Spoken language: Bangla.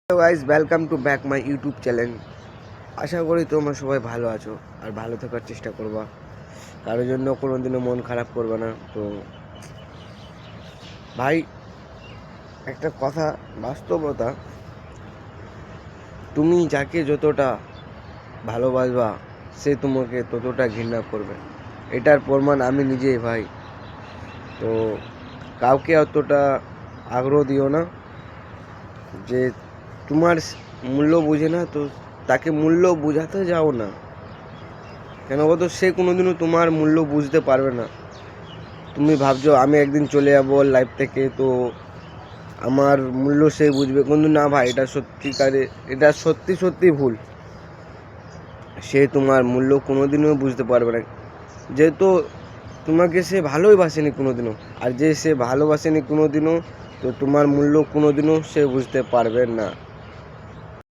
Hello guys, welcome to back my YouTube channel. আশা করি তোমরা সবাই ভালো আছো আর ভালো থাকার চেষ্টা করবা। কারোর জন্য কোনো দিনও মন খারাপ করবে না। তো ভাই, একটা কথা, বাস্তবতা, তুমি যাকে যতটা ভালোবাসবা সে তোমাকে ততটা ঘৃণা করবে। এটার প্রমাণ আমি নিজেই ভাই। তো কাউকে অতটা আগ্রহ দিও না যে তোমার মূল্য বুঝে না, তো তাকে মূল্য বোঝাতে যাও না। কেন বলতো, সে কোনোদিনও তোমার মূল্য বুঝতে পারবে না। তুমি ভাবছো আমি একদিন চলে যাবো লাইফ থেকে, তো আমার মূল্য সে বুঝবে, কিন্তু না ভাই, এটা সত্যি সত্যি ভুল। সে তোমার মূল্য কোনোদিনও বুঝতে পারবে না, যেহেতু তোমাকে সে ভালোই বাসেনি কোনোদিনও। আর যে সে ভালোবাসেনি কোনোদিনও, তো তোমার মূল্য কোনোদিনও সে বুঝতে পারবে না।